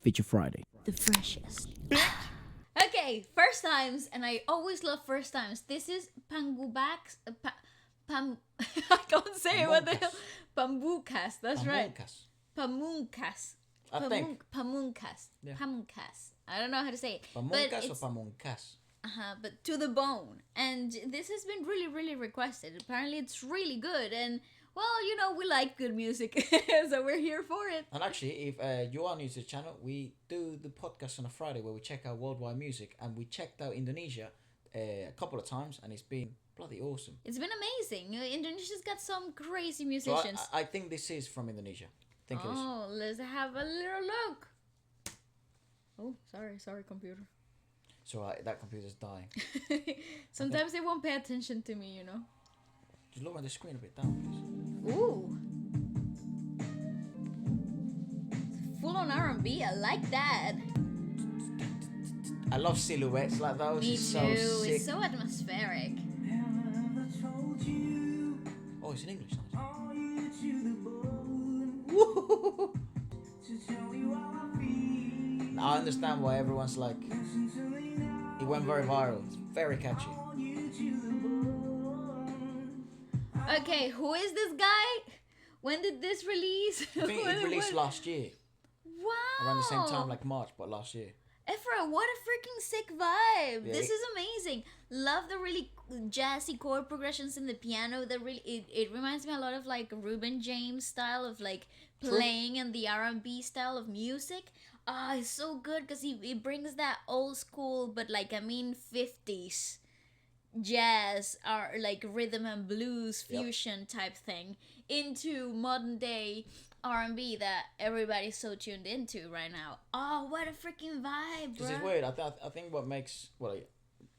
Feature Friday. The freshest. Okay, first times, and I always love first times. This is Pangu backs. I can't say it. What the hell? Pamungkas. That's right. Pamungkas. I think. Pamungkas. Yeah. Pamungkas. I don't know how to say it. Pamungkas or pamungkas? But to the bone. And this has been really, really requested. Apparently it's really good. And, well, you know, we like good music. So we're here for it. And actually, if you are new to the channel, we do the podcast on a Friday where we check out worldwide music. And we checked out Indonesia a couple of times. And it's been bloody awesome. It's been amazing. Indonesia's got some crazy musicians. So I think this is from Indonesia. I think it is. Oh, let's have a little look. Oh, sorry, computer. So that computer's dying. Sometimes they won't pay attention to me, you know. Just lower the screen a bit down, please. Ooh. Full on R&B, I like that. I love silhouettes like those. Me it's too, so sick. it's so atmospheric. Oh, it's in English. I understand why everyone's like, it went very viral. It's very catchy. Okay, who is this guy? When did this release? I think it released last year. Wow. Around the same time, like March, but last year. Efra, what a freaking sick vibe. Yeah, This is amazing. Love the really jazzy chord progressions in the piano. That really it reminds me a lot of like Reuben James style of like playing and the R&B style of music. Ah, it's so good because he brings that old school, but like 50s jazz or like rhythm and blues fusion type thing into modern day R&B that everybody's so tuned into right now. Oh, what a freaking vibe, bro. This is weird. I think what makes, well,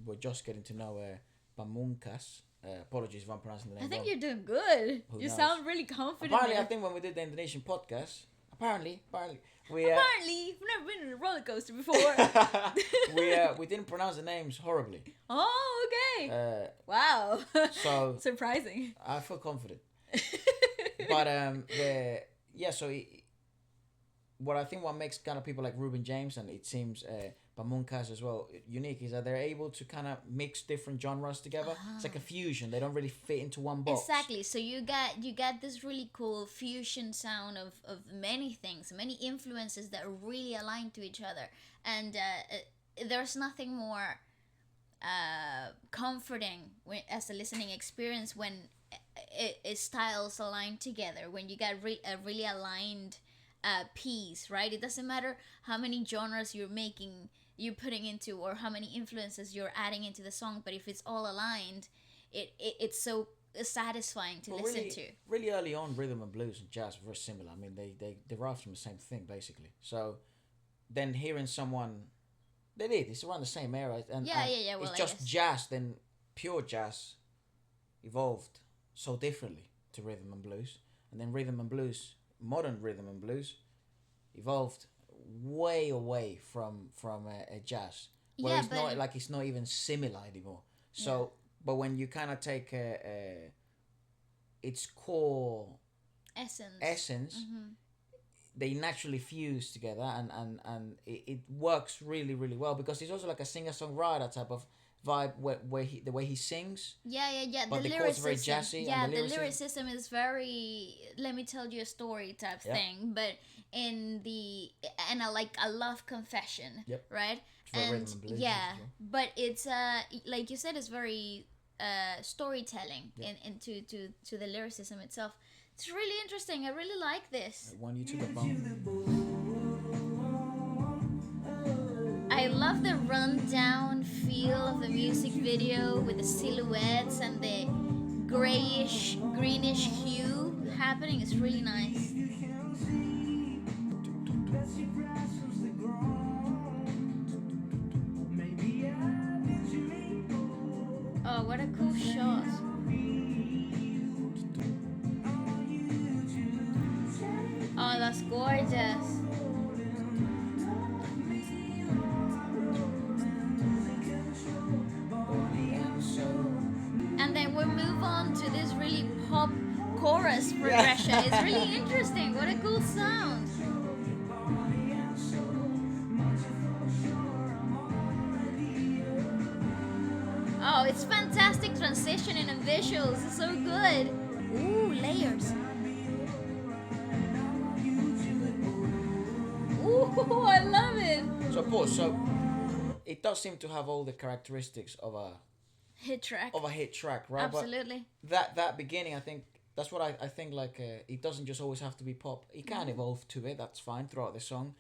we're just getting to know Pamungkas. Apologies if I'm pronouncing the name I think wrong. you're doing good. Who You knows? sound really confident. Apparently, there. I think when we did the Indonesian podcast, apparently, we Apparently, you've never been in a roller coaster before. we didn't pronounce the names horribly. Oh, okay. Wow. So Surprising. I feel confident. But what makes kind of people like Reuben James and it seems Pamungkas as well unique is that they're able to kind of mix different genres together. It's like a fusion. They don't really fit into one box. Exactly. So you got this really cool fusion sound of many things, many influences that are really aligned to each other, and there's nothing more comforting as a listening experience when styles align together. When you got a really aligned piece, right? It doesn't matter how many genres you're putting into or how many influences you're adding into the song, but if it's all aligned, it's so satisfying to listen to. Really early on, rhythm and blues and jazz were very similar. I mean, they derive from the same thing basically. So then hearing someone, it's around the same era, and Well, it's just jazz. Then pure jazz evolved so differently to rhythm and blues, and then rhythm and blues, modern rhythm and blues, evolved way away from a jazz, where it's not even similar anymore. So, but when you kind of take its core essence, they naturally fuse together, and it works really, really well because it's also like a singer-songwriter type of vibe where the way he sings. But the chords are very jazzy. Yeah, and the lyricism is very let me tell you a story type thing. But I love confession. Yep. Right. It's rhythm and blues yeah, as well. but it's like you said, it's very storytelling to the lyricism itself. It's really interesting. I really like this. I want you to the bone. I love the rundown feel of the music video with the silhouettes and the grayish, greenish hue happening. It's really nice. Oh, what a cool shot. Oh, that's gorgeous. And then we move on to this really pop chorus progression. It's really interesting. What a cool sound. Oh, it's fantastic transitioning and visuals. It's so good. Ooh, layers. Ooh, I love it. So, Paul, so it does seem to have all the characteristics of a hit track. Right? Absolutely. But that beginning, I think that's what I think. Like, it doesn't just always have to be pop. It can evolve to it. That's fine throughout the song,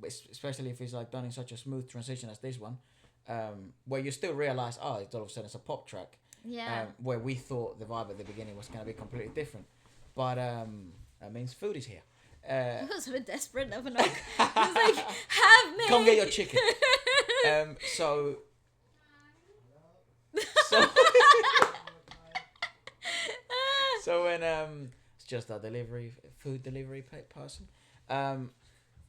especially if it's like done in such a smooth transition as this one, where you still realize, oh, it's all of a sudden it's a pop track. Yeah. Where we thought the vibe at the beginning was going to be completely different, but that means food is here. I was a bit desperate. I was like, have me. Come get your chicken. So so when it's just a food delivery person.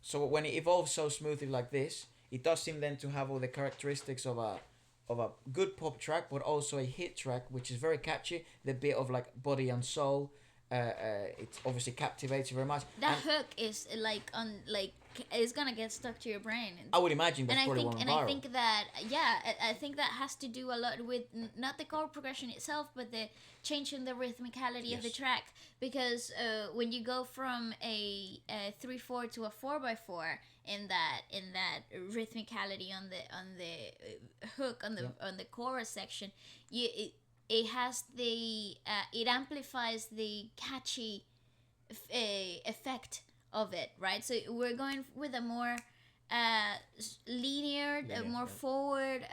So when it evolves so smoothly like this, it does seem then to have all the characteristics of a good pop track, but also a hit track, which is very catchy. The bit of like body and soul. It obviously captivates you very much. That hook is it's gonna get stuck to your brain. I would imagine that's probably one viral. I think that I think that has to do a lot with not the chord progression itself, but the change in the rhythmicality of the track. Because when you go from a 3/4 to a 4/4 in that rhythmicality on the hook on the chorus section, it has it amplifies the catchy effect of it, right? So we're going with a more linear, more forward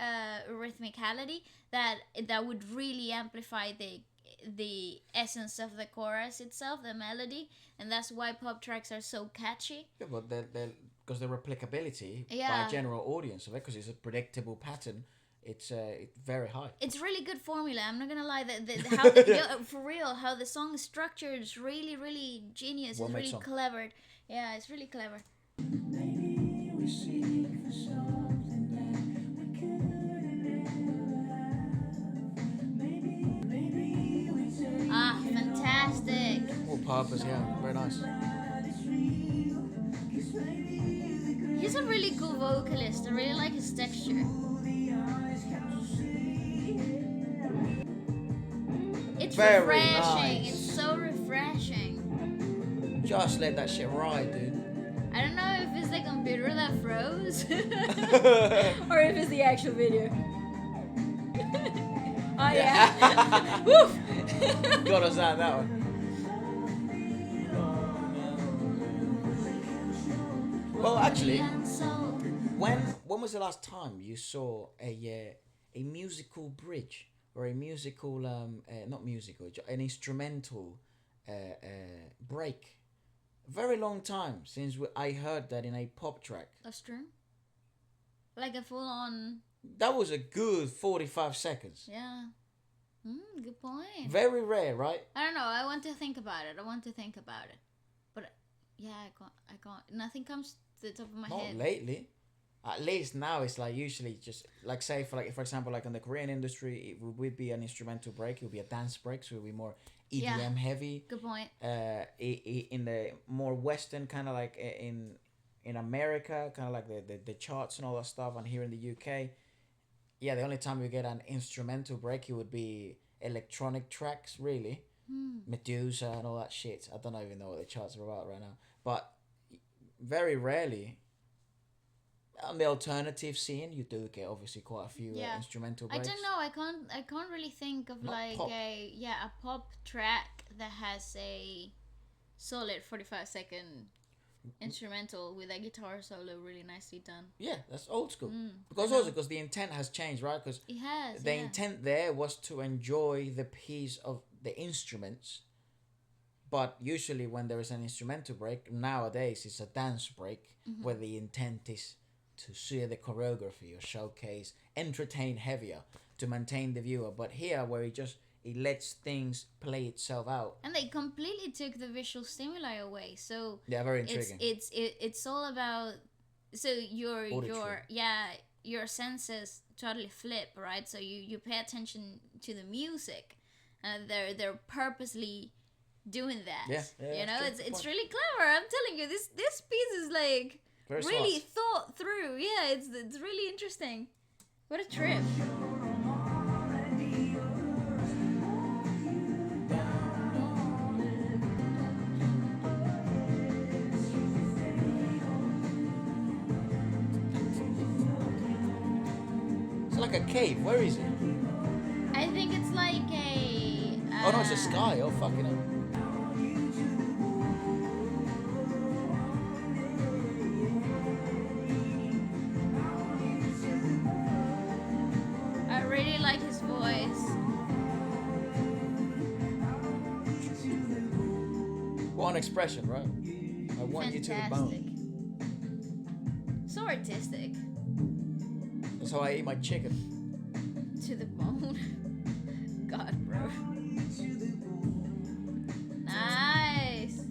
rhythmicality that would really amplify the essence of the chorus itself, the melody, and that's why pop tracks are so catchy. Yeah, but they're because the replicability by a general audience of it, because it's a predictable pattern. It's very high. It's really good formula. I'm not gonna lie. For real, how the song is structured is really, really genius. It's really clever. Yeah, it's really clever. Ah, fantastic. All purpose, yeah, very nice. He's a really cool vocalist. I really like his texture. It's very refreshing. Nice. It's so refreshing. Just let that shit ride, dude. I don't know if it's the computer that froze or if it's the actual video. Oh yeah. Woof. Got us out that one. Well, actually, when was the last time you saw a musical bridge or a musical not musical, an instrumental break? Very long time since I heard that in a pop track. That's true. Like a full on. That was a good 45 seconds. Yeah. Good point. Very rare, right? I don't know. I want to think about it. But yeah, I can't. Nothing comes to the top of my head. Not lately. At least now it's like usually just like say for example like in the Korean industry it would be an instrumental break. It would be a dance break, so it would be more EDM heavy. Good point. In the more Western kind of like in America, kind of like the charts and all that stuff, and here in the UK, yeah, the only time you get an instrumental break it would be electronic tracks, really. Medusa and all that shit. I don't even know what the charts are about right now, but very rarely. On the alternative scene, you do get obviously quite a few instrumental breaks. I don't know. I can't really think of like pop. a pop track that has a solid 45-second instrumental with a guitar solo really nicely done. Yeah, that's old school. Because the intent has changed, right? Because it has. The intent there was to enjoy the piece of the instruments. But usually when there is an instrumental break, nowadays it's a dance break where the intent is to see the choreography or showcase, entertain heavier to maintain the viewer. But here where it lets things play itself out. And they completely took the visual stimuli away. So yeah, very intriguing. It's all about your senses totally flip, right? So you pay attention to the music, and they're purposely doing that. Yeah, you know, it's really clever. I'm telling you, this piece is like very really smart. Thought through. Yeah, it's really interesting. What a trip. It's like a cave. Where is it? I think it's like a. Oh no, it's a sky. Oh fucking hell. I really like his voice. One expression, right? I want you to the bone. So artistic. That's how I eat my chicken. To the bone. God, bro. Nice.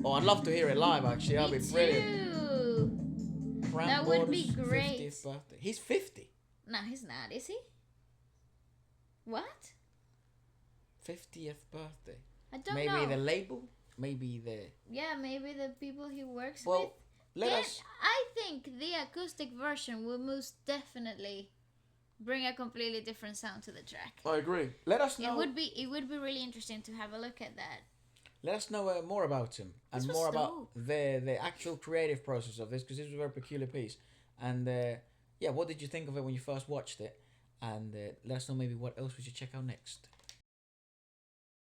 Oh, I'd love to hear it live. Actually, that'd Me be brilliant. too. Frank That would be Borders' great. 50th birthday. He's 50. No, he's not, is he? What? 50th birthday. I don't Maybe know. the label. Maybe the. Yeah, maybe the people he works Well, with. let us. I think the acoustic version will most definitely bring a completely different sound to the track. I agree. Let us know. It would be really interesting to have a look at that. Let us know more about him and This was more about dope. the actual creative process of this, because this was a very peculiar piece. And yeah, what did you think of it when you first watched it? And let us know maybe what else we should check out next.